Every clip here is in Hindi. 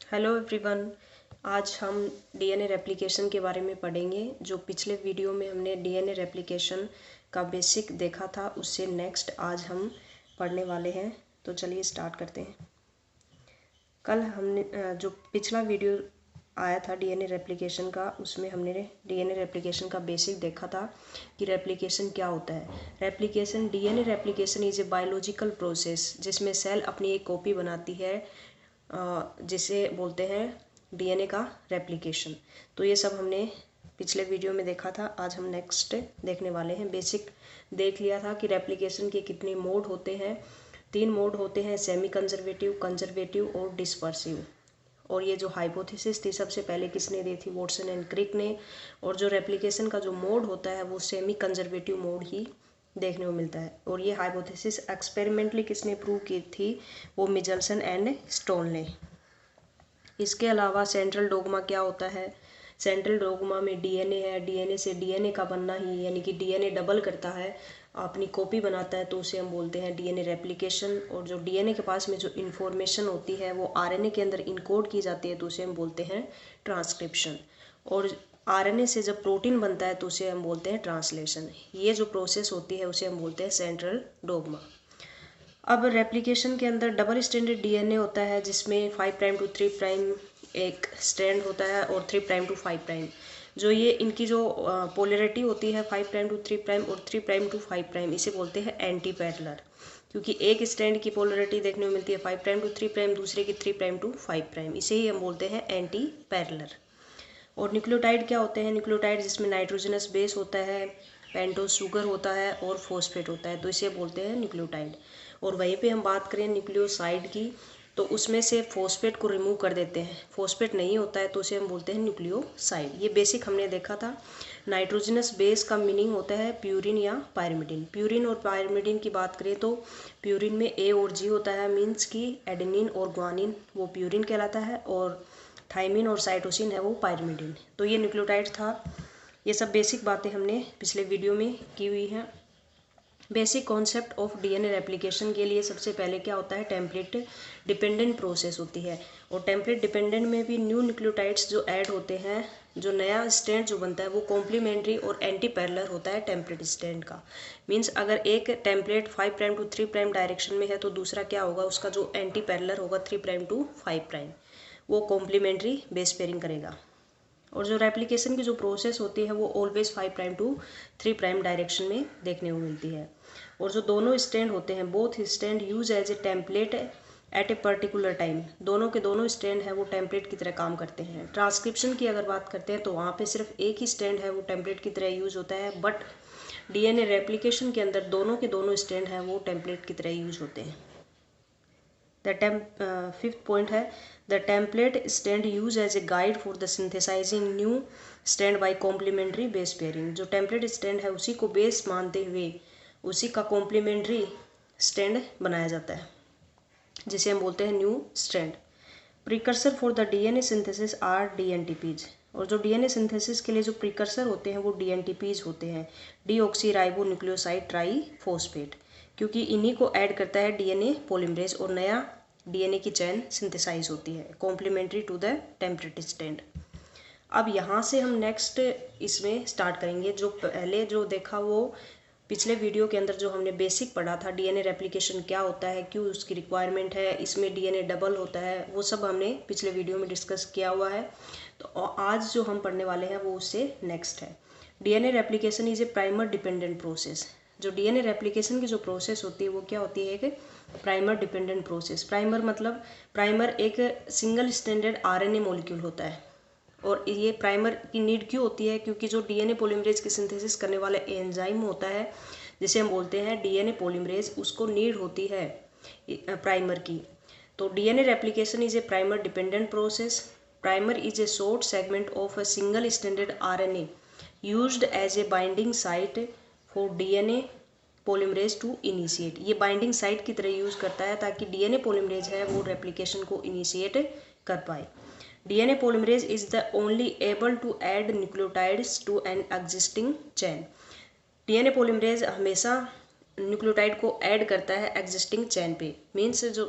Hello everyone. आज हम डीएनए रेप्लिकेशन के बारे में पढ़ेंगे। जो पिछले वीडियो में हमने डीएनए रेप्लिकेशन का बेसिक देखा था, उससे नेक्स्ट आज हम पढ़ने वाले हैं। तो चलिए स्टार्ट करते हैं। कल हमने जो पिछला वीडियो आया था डीएनए रेप्लिकेशन का, उसमें हमने डीएनए रेप्लिकेशन का बेसिक देखा था कि रेप्लिकेशन क्या होता है। Replication, DNA replication is a biological process जिसमें सेल अपनी एक कॉपी बनाती है, जिसे बोलते हैं डीएनए का रेप्लिकेशन। तो ये सब हमने पिछले वीडियो में देखा था। आज हम नेक्स्ट देखने वाले हैं। बेसिक देख लिया था कि रेप्लिकेशन के कितने मोड होते हैं। 3 मोड होते हैं, सेमी कंजर्वेटिव, कंजर्वेटिव और डिस्पर्सिव। और ये जो हाइपोथेसिस थी सबसे पहले किसने दी थी? वॉटसन एंड क्रिक ने। और जो रेप्लिकेशन का जो मोड होता है वो सेमी कंजर्वेटिव मोड ही देखने को मिलता है। और ये हाइपोथेसिस एक्सपेरिमेंटली किसने प्रूव की थी? वो मिचेल्सन एंड स्टोन ने। इसके अलावा सेंट्रल डोगमा क्या होता है? सेंट्रल डोगमा में डीएनए है, डीएनए से डीएनए का बनना ही, यानी कि डीएनए डबल करता है, अपनी कॉपी बनाता है, तो उसे हम बोलते हैं डीएनए रेप्लिकेशन। और जो डीएनए के पास में जो इन्फॉर्मेशन होती है वो आरएनए के अंदर इनकोड की जाती है, तो उसे हम बोलते हैं ट्रांसक्रिप्शन। और आरएनए से जब प्रोटीन बनता है तो उसे हम बोलते हैं ट्रांसलेशन। ये जो प्रोसेस होती है उसे हम बोलते हैं सेंट्रल डोगमा। अब रेप्लिकेशन के अंदर डबल स्ट्रैंडेड डीएनए होता है, जिसमें 5 प्राइम टू 3 प्राइम एक स्ट्रैंड होता है और 3 प्राइम टू 5 प्राइम। जो ये इनकी जो पोलैरिटी होती है 5 प्राइम टू 3 प्राइम और 3 प्राइम टू 5 प्राइम, इसे बोलते हैं एंटी पैरेलल। क्योंकि एक स्ट्रैंड की पोलैरिटी देखने को मिलती है 5 प्राइम टू 3 प्राइम, दूसरे की 3 प्राइम टू 5 प्राइम, इसे ही हम बोलते हैं एंटी पैरेलल। और न्यूक्लियोटाइड क्या होते हैं? न्यूक्लियोटाइड जिसमें नाइट्रोजनस बेस होता है, पेंटोज शुगर होता है और फॉस्फेट होता है, तो इसे बोलते हैं न्यूक्लियोटाइड। और वहीं पे हम बात करें न्यूक्लियोसाइड की, तो उसमें से फॉस्फेट को रिमूव कर देते हैं। फॉस्फेट नहीं होता है तो उसे हम बोलते हैं न्यूक्लियोसाइड। ये बेसिक हमने देखा था। नाइट्रोजनस बेस का मीनिंग होता है प्यूरिन या पायरिमिडिन। प्यूरिन और पायरिमिडिन की बात करें तो प्यूरिन में ए और जी होता है, मीन्स की एडेनिन और ग्वानिन वो प्यूरिन कहलाता है, और थाइमिन और साइटोसिन है वो पायरिमिडिन। तो ये न्यूक्लियोटाइड था। ये सब बेसिक बातें हमने पिछले वीडियो में की हुई हैं। Basic concept of DNA replication के लिए सबसे पहले क्या होता है? टेम्पलेट डिपेंडेंट प्रोसेस होती है। और टेम्पलेट डिपेंडेंट में भी न्यू न्यूक्लियोटाइड्स जो ऐड होते हैं, जो नया स्ट्रैंड जो बनता है वो कॉम्प्लीमेंट्री और एंटी पैरेलल होता है टेम्पलेट स्ट्रैंड का। मीन्स अगर एक template 5 prime to 3 prime direction में है तो दूसरा क्या होगा? उसका जो एंटी पैरेलल होगा 3 प्राइम टू 5 प्राइम, वो कॉम्प्लीमेंट्री बेस पेयरिंग करेगा। और जो रेप्लिकेशन की जो प्रोसेस होती है वो always 5 prime to 3 prime direction में देखने को मिलती है। और जो दोनों स्ट्रैंड होते हैं, both strand use as a template at a particular time, दोनों के दोनों स्ट्रैंड है वो टेम्पलेट की तरह काम करते हैं। ट्रांसक्रिप्शन की अगर बात करते हैं तो वहाँ पे सिर्फ एक ही स्ट्रैंड है वो टेम्पलेट की तरह यूज होता है, बट डीएनए रेप्लिकेशन के अंदर दोनों के दोनों स्ट्रैंड है वो टेम्पलेट की तरह यूज होते हैं। फिफ्थ पॉइंट है the template strand use as a guide for the synthesising new strand by complementary base pairing. जो टेम्पलेट स्ट्रैंड है उसी को बेस मानते हुए उसी का कॉम्प्लीमेंट्री स्ट्रैंड बनाया जाता है, जिसे हम बोलते हैं new strand. Precursor for the DNA synthesis are dNTPs. और जो डीएनए सिंथेसिस के लिए जो प्रिकर्सर होते हैं वो डीएनटीपीज होते हैं, डीऑक्सी न्यूक्लियोसाइड ट्राईफॉस्फेट, क्योंकि इन्हीं को ऐड करता है डीएनए पॉलीमरेज और नया डीएनए की चेन सिंथेसाइज होती है, complementary to the template strand. अब यहाँ से हम नेक्स्ट इसमें स्टार्ट करेंगे। जो पहले जो देखा वो पिछले वीडियो के अंदर जो हमने बेसिक पढ़ा था, डीएनए रेप्लिकेशन क्या होता है, क्यों उसकी रिक्वायरमेंट है, इसमें डीएनए डबल होता है, वो सब हमने पिछले वीडियो में डिस्कस किया हुआ है। तो आज जो हम पढ़ने वाले हैं वो उससे नेक्स्ट है। DNA replication is a primer dependent process. जो डीएनए रेप्लिकेशन की जो प्रोसेस होती है वो क्या होती है? एक प्राइमर डिपेंडेंट प्रोसेस। प्राइमर मतलब प्राइमर एक सिंगल स्ट्रैंडेड आरएनए मॉलिक्यूल होता है। और ये प्राइमर की नीड क्यों होती है? क्योंकि जो डीएनए पॉलीमरेज की सिंथेसिस करने वाला एंजाइम होता है, जिसे हम बोलते हैं डीएनए पॉलीमरेज, उसको नीड होती है प्राइमर की। तो DNA replication is a primer dependent process. Primer is a short segment of a single stranded RNA used as a binding site for DNA polymerase to initiate. ये बाइंडिंग साइट की तरह यूज करता है ताकि डीएनए पॉलीमरेज है वो रेप्लिकेशन को इनिशिएट कर पाए। DNA polymerase is the only able to add nucleotides to an existing chain. DNA polymerase हमेशा न्यूक्लियोटाइड को ऐड करता है एग्जिस्टिंग चेन पे। मीन्स जो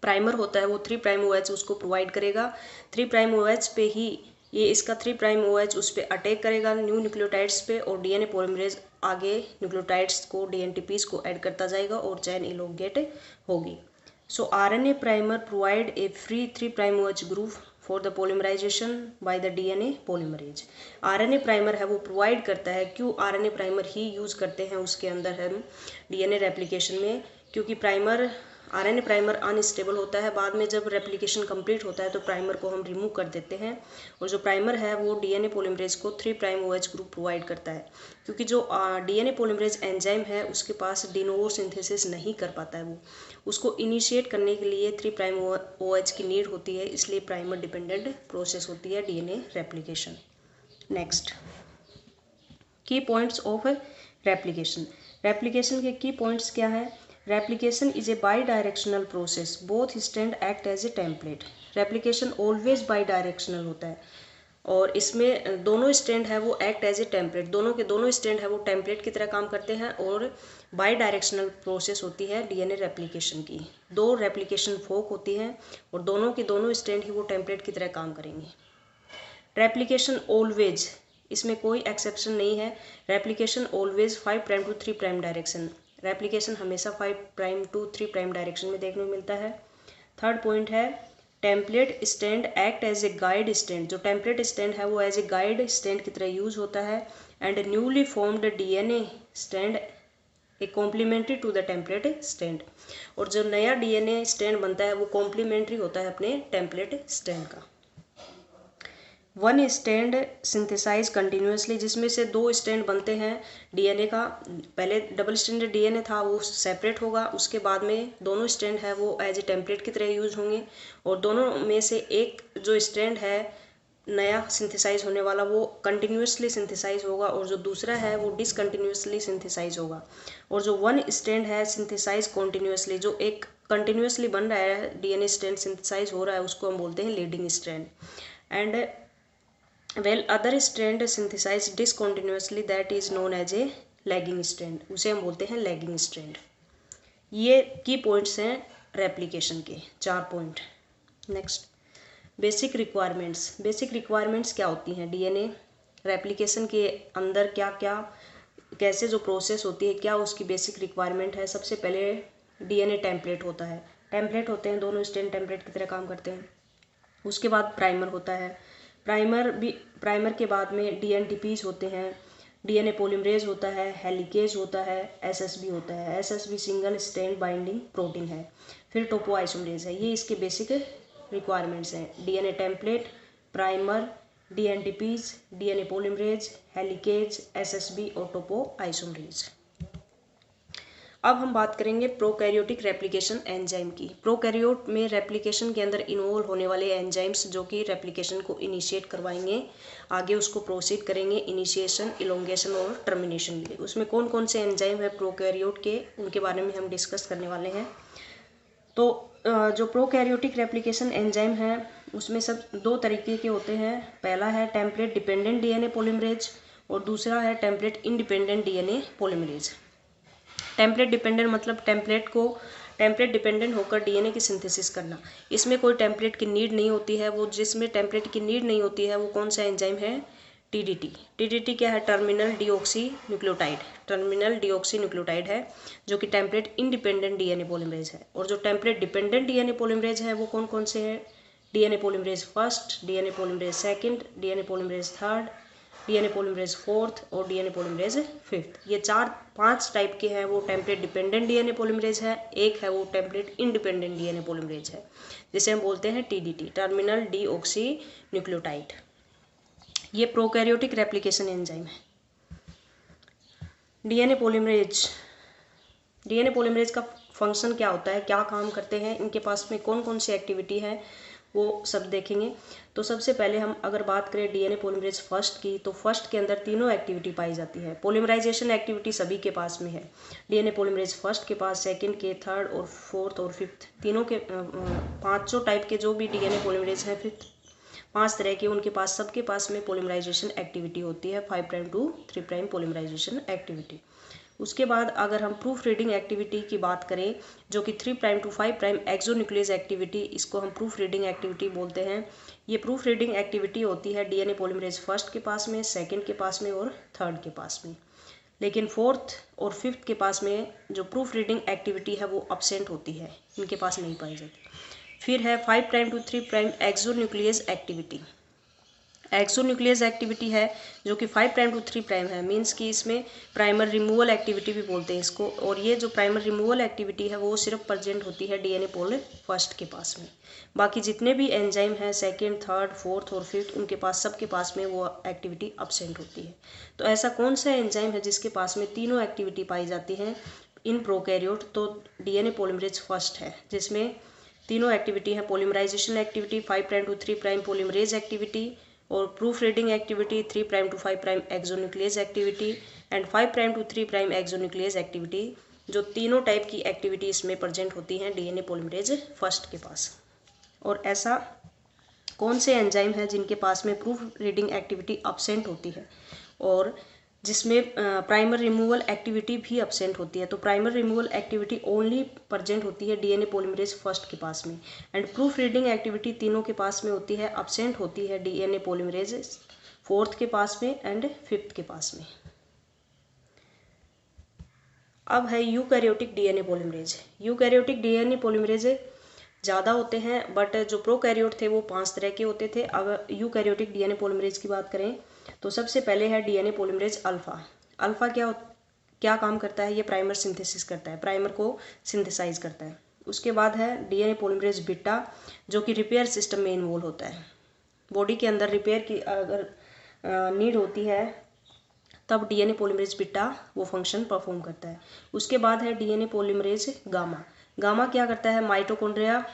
प्राइमर होता है वो 3' OH उसको प्रोवाइड करेगा। 3' OH पे ही ये इसका 3' OH उस पर अटैक करेगा न्यू न्यूक्लियोटाइड्स पे, और डीएनए पॉलीमरेज आगे न्यूक्लियोटाइड्स को डीएनटीपीज को ऐड करता जाएगा और चेन इलोंगेट होगी। So RNA primer provide a free 3' OH group for the polymerisation by the DNA polymerase. RNA primer है वो प्रोवाइड करता है। क्यों आरएनए प्राइमर ही यूज़ करते हैं उसके अंदर हम डीएनए रेप्लिकेशन में? क्योंकि आरएनए प्राइमर अनस्टेबल होता है। बाद में जब रेप्लिकेशन कंप्लीट होता है तो प्राइमर को हम रिमूव कर देते हैं, और जो प्राइमर है वो डीएनए पॉलीमरेज को 3' OH ग्रुप प्रोवाइड करता है। क्योंकि जो डीएनए पॉलीमरेज एंजाइम है उसके पास डी नोवो सिंथेसिस नहीं कर पाता है, वो उसको इनिशिएट करने के लिए 3' OH की नीड होती है, इसलिए प्राइमर डिपेंडेंट प्रोसेस होती है DNA replication. Next, key points of replication. Replication के की पॉइंट्स क्या है? Replication is a bidirectional process, both strand act as a template. Replication always bidirectional होता है, और इसमें दोनों स्टैंड है वो एक्ट एज ए टेम्पलेट, दोनों के दोनों स्टैंड है वो टेम्पलेट की तरह काम करते हैं, और बाई डायरेक्शनल प्रोसेस होती है डीएनए रेप्लिकेशन की। दो रेप्लिकेशन फोक होती हैं और दोनों के दोनों स्टैंड ही वो टेम्पलेट की तरह काम करेंगे। रेप्लिकेशन ऑलवेज, इसमें कोई एक्सेप्शन नहीं है। Replication always 5' to 3' direction, replication हमेशा 5' to 3' डायरेक्शन में देखने को मिलता है। थर्ड पॉइंट है template strand act as a guide strand, जो टेम्पलेट स्टैंड है वो एज ए गाइड स्टैंड की तरह यूज होता है। And newly formed DNA strand a complementary to the template strand, और जो नया डीएनए स्टैंड बनता है वो कॉम्प्लीमेंट्री होता है अपने टेम्पलेट स्टैंड का। वन स्टैंड सिंथेसाइज कंटिन्यूसली, जिसमें से दो स्टैंड बनते हैं डीएनए का। पहले डबल स्टैंडर्ड डीएनए था वो सेपरेट होगा, उसके बाद में दोनों स्टैंड है वो एज ए टेम्पलेट की तरह यूज होंगे, और दोनों में से एक जो स्टैंड है नया सिंथेसाइज होने वाला वो कंटिन्यूसली सिंथेसाइज होगा, और जो दूसरा है वो डिसकंटिन्यूसली सिंथेसाइज होगा। और जो वन स्टैंड है सिंथेसाइज कॉन्टिन्यूसली, जो एक कंटिन्यूसली बन रहा है डीएनए स्टैंड सिंथेसाइज हो रहा है, उसको हम बोलते हैं leading strand. And well other strand synthesize discontinuously, that is known as a lagging strand, उसे हम बोलते हैं लैगिंग स्ट्रैंड। ये की पॉइंट्स हैं रेप्लिकेशन के, 4 point. Next, basic requirements. Basic requirements क्या होती हैं डीएनए रेप्लिकेशन के अंदर, क्या क्या कैसे जो प्रोसेस होती है, क्या उसकी बेसिक रिक्वायरमेंट है? सबसे पहले डीएनए टेम्पलेट होता है, टेम्पलेट होते हैं, दोनों स्टैंड टेम्पलेट की तरह काम करते हैं। उसके बाद प्राइमर होता है, प्राइमर के बाद में डीएनटीपीज होते हैं, डीएनए पॉलीमरेज होता है, हेलिकेज होता है, एसएसबी होता है। SSB single strand binding protein है। फिर टोपोआइसोमरेज है। ये इसके बेसिक रिक्वायरमेंट्स हैं, DNA template, primer, dNTPs, DNA polymerase, helicase, SSB और टोपोआइसोमरेज। अब हम बात करेंगे प्रोकैरियोटिक रेप्लिकेशन एंजाइम की। प्रोकैरियोट में रेप्लिकेशन के अंदर इन्वॉल्व होने वाले एंजाइम्स जो कि रेप्लिकेशन को इनिशिएट करवाएंगे, आगे उसको प्रोसीड करेंगे इनिशिएशन, इलोंगेशन और टर्मिनेशन के लिए। उसमें कौन कौन से एंजाइम है प्रोकैरियोट के, उनके बारे में हम डिस्कस करने वाले हैं। तो जो प्रोकैरियोटिक रेप्लिकेशन एंजाइम है उसमें सब 2 तरीके के होते हैं। पहला है टेम्पलेट डिपेंडेंट डीएनए पॉलीमरेज और दूसरा है template independent DNA polymerase. Template dependent मतलब टेम्पलेट डिपेंडेंट होकर डीएनए की सिंथेसिस करना। इसमें कोई टेम्पलेट की नीड नहीं होती है। वो जिसमें टेम्पलेट की नीड नहीं होती है वो कौन सा एंजाइम है? टीडीटी। टीडीटी क्या है? Terminal deoxy nucleotide. Terminal deoxy nucleotide है जो कि टेम्पलेट इंडिपेंडेंट डीएनए पॉलीमरेज है। और जो टेम्पलेट डिपेंडेंट डीएनए पॉलीमरेज है वो कौन कौन से हैं? DNA polymerase first, DNA polymerase second, DNA polymerase third, DNA polymerase fourth और डीएनए पॉलीमरेज फिफ्थ। ये 4-5 टाइप के हैं वो टेम्पलेट डिपेंडेंट डीएनए पॉलीमरेज है। एक है वो टेम्पलेट इंडिपेंडेंट डीएनए पॉलीमरेज है जिसे हम बोलते हैं टीडीटी, टर्मिनल डीऑक्सी न्यूक्लियोटाइड। ये प्रोकैरियोटिक रेप्लिकेशन एंजाइम है। डीएनए पॉलीमरेज का फंक्शन क्या होता है, क्या काम करते हैं, इनके पास में कौन कौन सी एक्टिविटी है, वो सब देखेंगे। तो सबसे पहले हम अगर बात करें डीएनए पॉलीमरेज फर्स्ट की, तो फर्स्ट के अंदर तीनों एक्टिविटी पाई जाती है। पॉलीमराइजेशन एक्टिविटी सभी के पास में है। डीएनए पॉलीमरेज फर्स्ट के पास, सेकंड के, थर्ड और फोर्थ और फिफ्थ, तीनों के 500 टाइप के जो भी डीएनए पॉलीमरेज हैं, फिफ्थ 5 तरह के, उनके पास सबके पास में पॉलीमराइजेशन एक्टिविटी होती है। 5' to 3' पॉलीमराइजेशन एक्टिविटी। उसके बाद अगर हम प्रूफ रीडिंग एक्टिविटी की बात करें, जो कि 3 prime to 5 prime exonuclease activity, इसको हम प्रूफ रीडिंग एक्टिविटी बोलते हैं। ये प्रूफ रीडिंग एक्टिविटी होती है डीएनए पॉलीमरेज फर्स्ट के पास में, सेकंड के पास में और थर्ड के पास में। लेकिन फोर्थ और फिफ्थ के पास में जो प्रूफ रीडिंग एक्टिविटी है वो अब्सेंट होती है, इनके पास नहीं पाई जाती। फिर है 5 prime to 3 prime exonuclease activity. Exonuclease activity है जो कि 5 प्राइम टू 3 प्राइम है, मीन्स कि इसमें प्राइमर रिमूवल एक्टिविटी भी बोलते हैं इसको। और ये जो प्राइमर रिमूवल एक्टिविटी है वो सिर्फ प्रेजेंट होती है डीएनए पॉली फर्स्ट के पास में। बाकी जितने भी एंजाइम हैं सेकेंड, थर्ड, फोर्थ और फिफ्थ, उनके पास सबके पास में वो एक्टिविटी अब्सेंट होती है। तो ऐसा कौन सा एंजाइम है जिसके पास में तीनों एक्टिविटी पाई जाती हैं इन प्रोकैरियोट? तो डीएनए पॉलीमरेज फर्स्ट है, जिसमें तीनों एक्टिविटी है। Polymerization activity 5 prime to 3 prime polymerase activity, और proof reading activity 3 prime to 5 prime exonuclease activity and 5 prime to 3 prime exonuclease activity. जो तीनों टाइप की एक्टिविटी इसमें प्रेजेंट होती हैं डीएनए पॉलीमरेज फर्स्ट के पास। और ऐसा कौन से एंजाइम है जिनके पास में प्रूफ रीडिंग एक्टिविटी अब्सेंट होती है और जिसमें प्राइमर रिमूवल एक्टिविटी भी अब्सेंट होती है? तो primer removal activity only present होती है डीएनए पॉलीमरेज फर्स्ट के पास में, एंड प्रूफ रीडिंग एक्टिविटी तीनों के पास में होती है, अब्सेंट होती है डीएनए पॉलीमरेज फोर्थ के पास में एंड फिफ्थ के पास में। अब है eukaryotic DNA polymerase. Eukaryotic DNA polymerase ज़्यादा होते हैं, बट जो प्रोकैरियोट थे वो 5 तरह के होते थे। अगर यूकैरियोटिक डीएनए पॉलीमरेज की बात करें तो सबसे पहले है डीएनए पॉलीमरेज अल्फा। अल्फा क्या काम करता है? ये प्राइमर सिंथेसिस करता है, प्राइमर को सिंथेसाइज करता है। उसके बाद है डीएनए पॉलीमरेज बीटा, जो कि रिपेयर सिस्टम में इन्वॉल्व होता है। बॉडी के अंदर रिपेयर की अगर नीड होती है तब डीएनए पॉलीमरेज बीटा वो फंक्शन परफॉर्म करता है। उसके बाद है डीएनए पॉलीमरेज गामा। गामा क्या करता है? माइटोकॉन्ड्रिया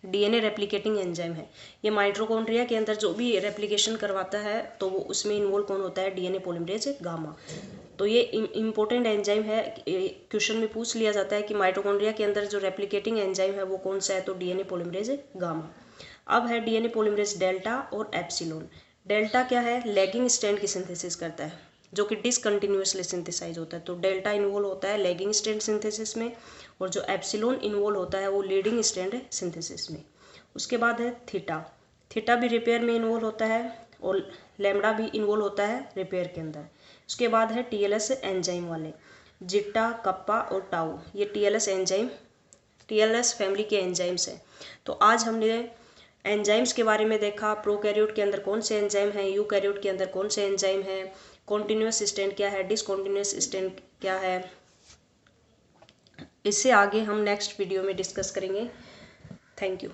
डीएनए रेप्लिकेटिंग एंजाइम है। ये माइटोकॉन्ड्रिया के अंदर जो भी रेप्लिकेशन करवाता है तो वो उसमें इन्वॉल्व कौन होता है? DNA polymerase gamma. तो ये इम्पोर्टेंट एंजाइम है, क्वेश्चन में पूछ लिया जाता है कि माइटोकॉन्ड्रिया के अंदर जो रेप्लिकेटिंग एंजाइम है वो कौन सा है? तो डीएनए पॉलीमरेज गामा। अब है डीएनए पॉलीमरेज डेल्टा और एप्सिलॉन। डेल्टा क्या है? लैगिंग स्ट्रैंड की सिंथेसिस करता है, जो कि डिसकंटिन्यूसली सिंथेसाइज होता है। तो डेल्टा इन्वॉल्व होता है लैगिंग स्ट्रैंड सिंथेसिस में, और जो एप्सिलॉन इन्वॉल्व होता है वो लीडिंग स्ट्रैंड सिंथेसिस में। उसके बाद है थीटा। थीटा भी रिपेयर में इन्वॉल्व होता है और लैम्डा भी इन्वॉल्व होता है रिपेयर के अंदर। उसके बाद है टीएलएस एंजाइम वाले, जिट्टा, कप्पा और टाउ। ये टीएलएस एंजाइम टीएलएस फैमिली के एंजाइम्स हैं। तो आज हमने एंजाइम्स के बारे में देखा, प्रोकैरियोट के अंदर कौन से एंजाइम हैं, यूकैरियोट के अंदर कौन से एंजाइम हैं, कॉन्टिन्यूस स्टैंड क्या है, डिसकॉन्टिन्यूस स्टैंड क्या है। इससे आगे हम नेक्स्ट वीडियो में डिस्कस करेंगे। Thank you.